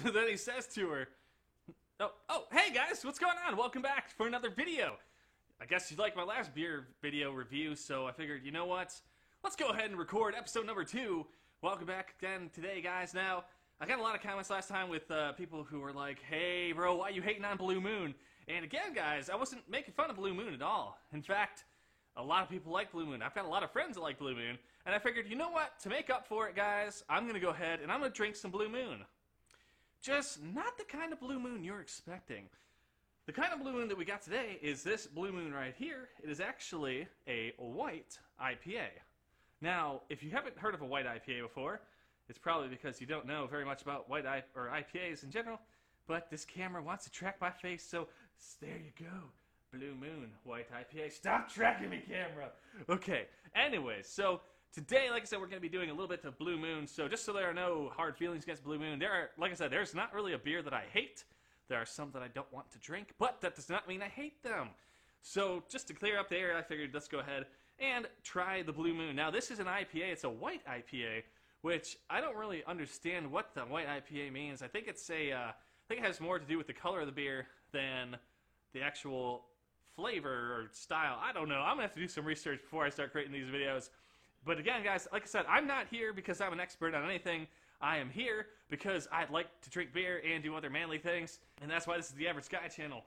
So then he says to her, oh, hey guys, what's going on? Welcome back for another video. I guess you liked my last beer video review, so I figured, you know what? Let's go ahead and record episode number 2. Welcome back again today, guys. Now, I got a lot of comments last time with people who were like, hey, bro, why you hating on Blue Moon? And again, guys, I wasn't making fun of Blue Moon at all. In fact, a lot of people like Blue Moon. I've got a lot of friends that like Blue Moon. And I figured, you know what? To make up for it, guys, I'm going to go ahead and I'm going to drink some Blue Moon. Just not the kind of Blue Moon you're expecting. The kind of Blue Moon that we got today is this Blue Moon right here. It is actually a white IPA. Now, if you haven't heard of a white IPA before, it's probably because you don't know very much about IPAs in general, but this camera wants to track my face, so there you go. Blue Moon, white IPA. Stop tracking me, camera! Okay, anyways, so today, like I said, we're going to be doing a little bit of Blue Moon, so just so there are no hard feelings against Blue Moon, like I said, there's not really a beer that I hate. There are some that I don't want to drink, but that does not mean I hate them. So, just to clear up the air, I figured let's go ahead and try the Blue Moon. Now, this is an IPA. It's a white IPA, which I don't really understand what the white IPA means. I think it's I think it has more to do with the color of the beer than the actual flavor or style. I don't know. I'm gonna have to do some research before I start creating these videos. But again, guys, like I said, I'm not here because I'm an expert on anything. I am here because I'd like to drink beer and do other manly things, and that's why this is the Average Guy channel.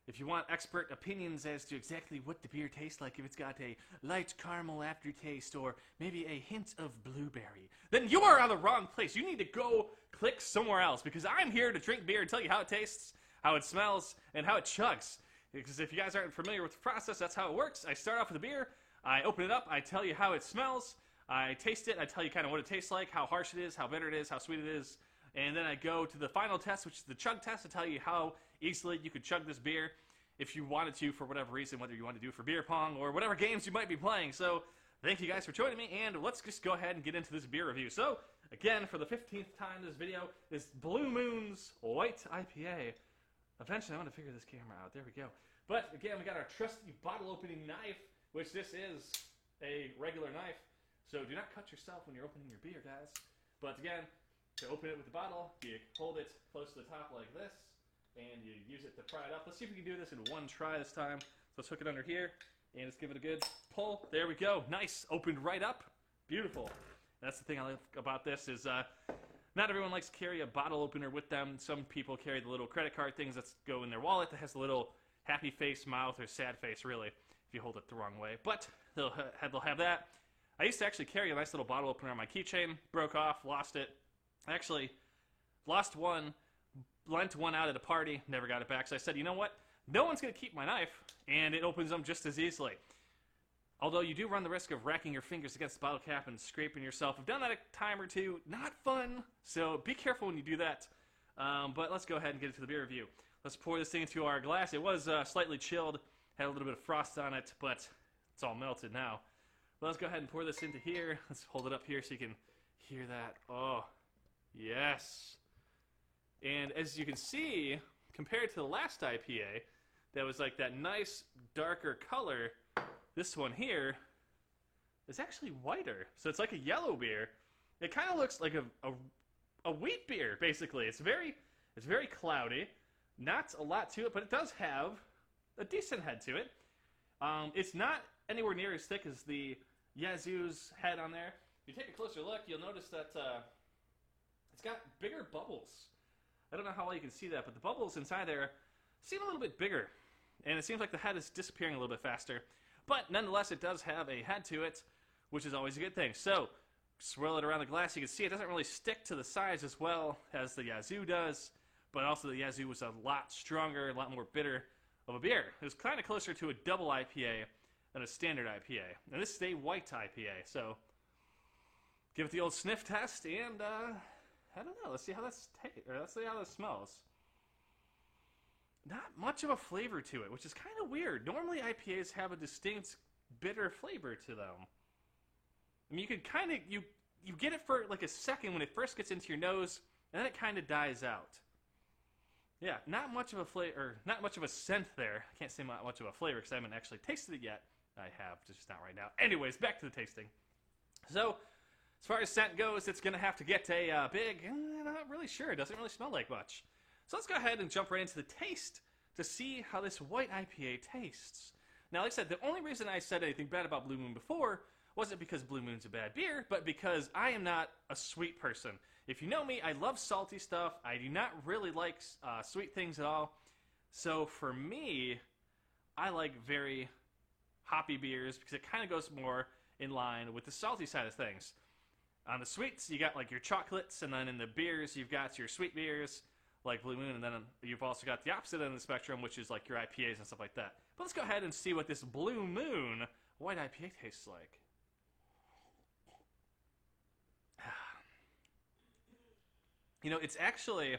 If you want expert opinions as to exactly what the beer tastes like, if it's got a light caramel aftertaste or maybe a hint of blueberry, then you are on the wrong place. You need to go click somewhere else, because I'm here to drink beer and tell you how it tastes, how it smells, and how it chugs. Because if you guys aren't familiar with the process, that's how it works. I start off with a beer, I open it up, I tell you how it smells, I taste it, I tell you kind of what it tastes like, how harsh it is, how bitter it is, how sweet it is, and then I go to the final test, which is the chug test, to tell you how easily you could chug this beer if you wanted to, for whatever reason, whether you want to do it for beer pong or whatever games you might be playing. So, thank you guys for joining me, and let's just go ahead and get into this beer review. So, again, for the 15th time, this video is Blue Moon's White IPA. Eventually, I want to figure this camera out. There we go. But, again, we got our trusty bottle opening knife, which this is a regular knife. So, do not cut yourself when you're opening your beer, guys. But, again, to open it with the bottle, you hold it close to the top like this, and you use it to pry it up. Let's see if we can do this in one try this time. So let's hook it under here, and let's give it a good pull. There we go. Nice. Opened right up. Beautiful. That's the thing I like about this is not everyone likes to carry a bottle opener with them. Some people carry the little credit card things that go in their wallet that has the little happy face mouth or sad face, really, if you hold it the wrong way. But they'll have that. I used to actually carry a nice little bottle opener on my keychain. Broke off, lost it. I actually lost one, lent one out at a party, never got it back. So I said, you know what? No one's going to keep my knife, and it opens them just as easily. Although you do run the risk of racking your fingers against the bottle cap and scraping yourself. I've done that a time or two. Not fun. So be careful when you do that. But let's go ahead and get into the beer review. Let's pour this thing into our glass. It was slightly chilled, had a little bit of frost on it, but it's all melted now. But let's go ahead and pour this into here. Let's hold it up here so you can hear that. Oh, yes. And as you can see, compared to the last IPA, that was like that nice darker color, this one here is actually whiter. So it's like a yellow beer. It kind of looks like a wheat beer, basically. It's very cloudy. Not a lot to it, but it does have a decent head to it. It's not anywhere near as thick as the Yazoo's head on there. If you take a closer look, you'll notice that it's got bigger bubbles. I don't know how well you can see that, but the bubbles inside there seem a little bit bigger. And it seems like the head is disappearing a little bit faster. But nonetheless, it does have a head to it, which is always a good thing. So, swirl it around the glass. You can see it doesn't really stick to the sides as well as the Yazoo does. But also the Yazoo was a lot stronger, a lot more bitter of a beer. It was kind of closer to a double IPA than a standard IPA. And this is a white IPA. So, give it the old sniff test, and I don't know. Let's see how let's see how this smells. Not much of a flavor to it, which is kind of weird. Normally IPAs have a distinct bitter flavor to them. I mean, you can kind of you get it for like a second when it first gets into your nose, and then it kind of dies out. Yeah, not much of a flavor, not much of a scent there. I can't say much of a flavor because I haven't actually tasted it yet. I have, just not right now. Anyways, back to the tasting. So, As far as scent goes, it's going to have to get a big, not really sure. It doesn't really smell like much. So let's go ahead and jump right into the taste to see how this white IPA tastes. Now, like I said, the only reason I said anything bad about Blue Moon before wasn't because Blue Moon's a bad beer, but because I am not a sweet person. If you know me, I love salty stuff. I do not really like sweet things at all. So for me, I like very hoppy beers because it kind of goes more in line with the salty side of things. On the sweets, you got like your chocolates, and then in the beers, you've got your sweet beers like Blue Moon, and then you've also got the opposite end of the spectrum, which is like your IPAs and stuff like that. But let's go ahead and see what this Blue Moon white IPA tastes like. You know, it's actually,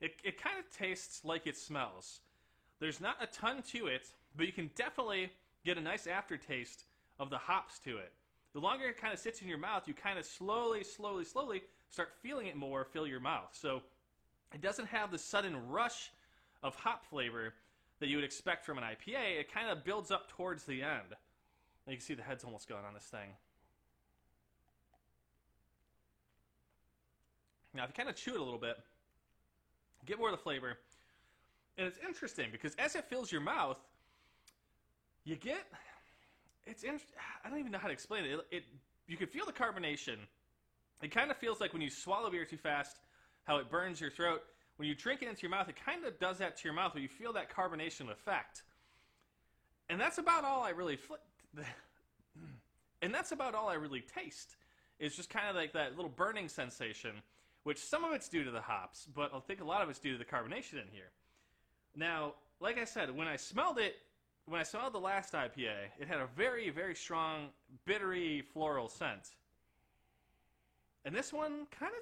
it kind of tastes like it smells. There's not a ton to it, but you can definitely get a nice aftertaste of the hops to it. The longer it kind of sits in your mouth, you kind of slowly start feeling it more fill your mouth. So it doesn't have the sudden rush of hop flavor that you would expect from an IPA. It kind of builds up towards the end. You can see the head's almost gone on this thing. Now, if you kind of chew it a little bit, get more of the flavor. And it's interesting because as it fills your mouth, you get... I don't even know how to explain it. You can feel the carbonation. It kind of feels like when you swallow beer too fast, how it burns your throat. When you drink it into your mouth, it kind of does that to your mouth, where you feel that carbonation effect. And that's about all I really taste. It's just kind of like that little burning sensation, which some of it's due to the hops, but I think a lot of it's due to the carbonation in here. Now, like I said, when I smelled the last IPA, it had a very, very strong, bittery, floral scent. And this one kind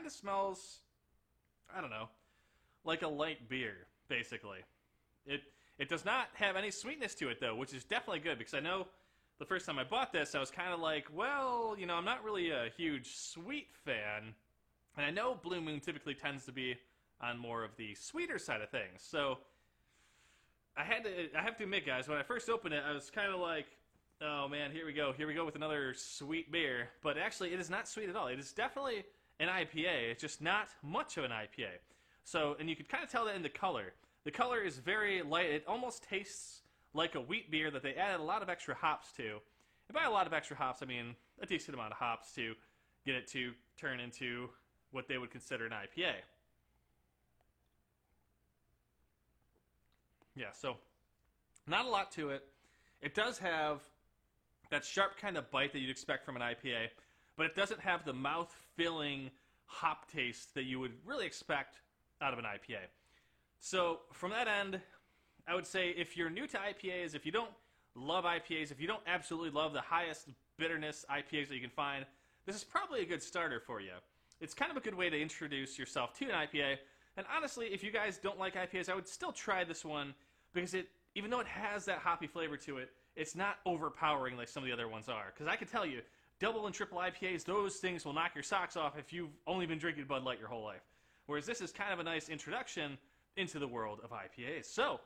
of smells, I don't know, like a light beer, basically. It does not have any sweetness to it, though, which is definitely good, because I know the first time I bought this, I was kind of like, well, you know, I'm not really a huge sweet fan. And I know Blue Moon typically tends to be on more of the sweeter side of things. So I have to admit, guys, when I first opened it, I was kind of like, oh man, here we go with another sweet beer. But actually, it is not sweet at all. It is definitely an IPA. It's just not much of an IPA. So, and you can kind of tell that in the color. The color is very light. It almost tastes like a wheat beer that they added a lot of extra hops to. And by a lot of extra hops, I mean a decent amount of hops to get it to turn into what they would consider an IPA. Yeah, so not a lot to it. It does have that sharp kind of bite that you'd expect from an IPA, but it doesn't have the mouth-filling hop taste that you would really expect out of an IPA. So from that end, I would say if you're new to IPAs, if you don't love IPAs, if you don't absolutely love the highest bitterness IPAs that you can find, this is probably a good starter for you. It's kind of a good way to introduce yourself to an IPA. And honestly, if you guys don't like IPAs, I would still try this one because even though it has that hoppy flavor to it, it's not overpowering like some of the other ones are. Because I can tell you, double and triple IPAs, those things will knock your socks off if you've only been drinking Bud Light your whole life. Whereas this is kind of a nice introduction into the world of IPAs. So,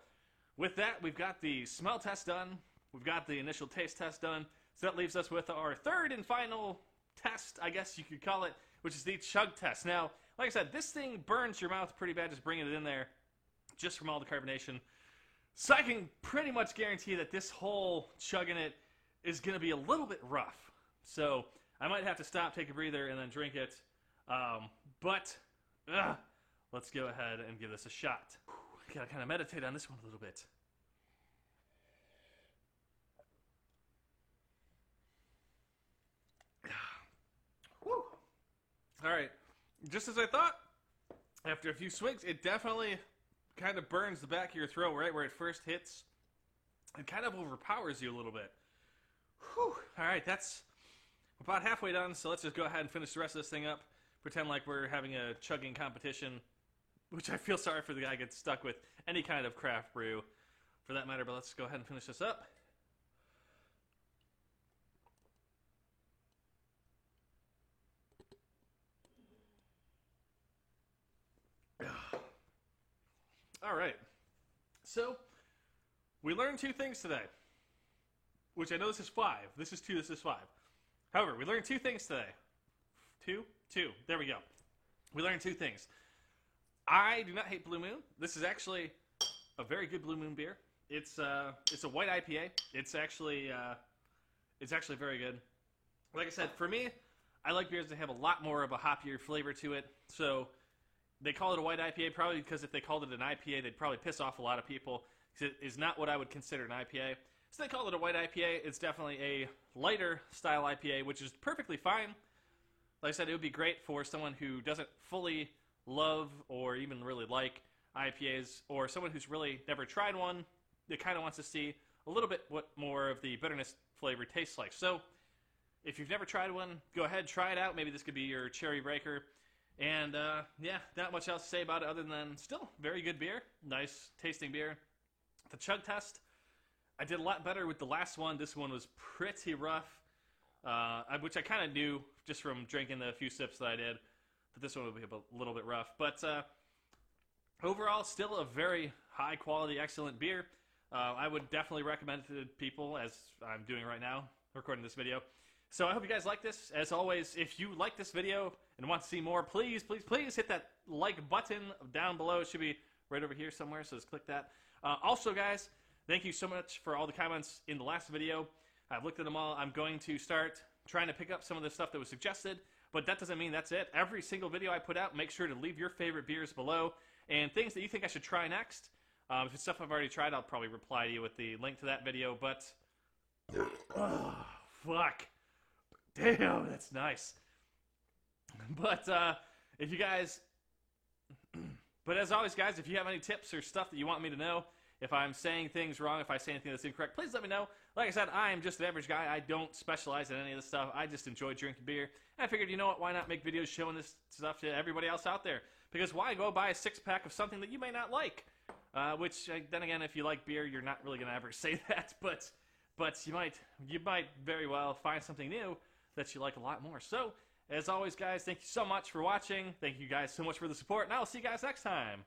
with that, we've got the smell test done. We've got the initial taste test done. So that leaves us with our third and final test, I guess you could call it, which is the chug test. Now, like I said, this thing burns your mouth pretty bad just bringing it in there, just from all the carbonation. So I can pretty much guarantee that this whole chugging it is going to be a little bit rough. So I might have to stop, take a breather, and then drink it. Let's go ahead and give this a shot. Gotta kind of meditate on this one a little bit. Woo. All right, just as I thought, after a few swigs, it definitely kind of burns the back of your throat right where it first hits. It kind of overpowers you a little bit. Whew. All right, that's about halfway done, so let's just go ahead and finish the rest of this thing up. Pretend like we're having a chugging competition, which I feel sorry for the guy who gets stuck with any kind of craft brew for that matter, but let's go ahead and finish this up. All right, so we learned two things today, which I know this is 5. This is 2, this is 5. However, we learned 2 things today. Two? There we go. We learned 2 things. I do not hate Blue Moon. This is actually a very good Blue Moon beer. It's a white IPA. It's actually very good. Like I said, for me, I like beers that have a lot more of a hoppier flavor to it. So they call it a white IPA probably because if they called it an IPA, they'd probably piss off a lot of people. Because it is not what I would consider an IPA. So they call it a white IPA. It's definitely a lighter style IPA, which is perfectly fine. Like I said, it would be great for someone who doesn't fully love or even really like IPAs, or someone who's really never tried one that kind of wants to see a little bit what more of the bitterness flavor tastes like. So if you've never tried one, go ahead, try it out. Maybe this could be your cherry breaker. And yeah, not much else to say about it other than still very good beer. Nice tasting beer. The chug test, I did a lot better with the last one. This one was pretty rough, which I kind of knew just from drinking the few sips that I did, that this one would be a little bit rough. But overall, still a very high quality, excellent beer. I would definitely recommend it to people, as I'm doing right now, recording this video. So I hope you guys like this. As always, if you like this video and want to see more, please, please, please hit that like button down below. It should be right over here somewhere, so just click that. Also, guys, thank you so much for all the comments in the last video. I've looked at them all. I'm going to start trying to pick up some of the stuff that was suggested, but that doesn't mean that's it. Every single video I put out, make sure to leave your favorite beers below and things that you think I should try next. If it's stuff I've already tried, I'll probably reply to you with the link to that video, but... oh, fuck. Damn, that's nice. But, if you guys... But as always, guys, if you have any tips or stuff that you want me to know, if I'm saying things wrong, if I say anything that's incorrect, please let me know. Like I said, I am just an average guy. I don't specialize in any of this stuff. I just enjoy drinking beer. And I figured, you know what, why not make videos showing this stuff to everybody else out there? Because why go buy a 6-pack of something that you may not like? Which, then again, if you like beer, you're not really going to ever say that. But you might very well find something new that you like a lot more. So, as always, guys, thank you so much for watching. Thank you guys so much for the support, and I'll see you guys next time.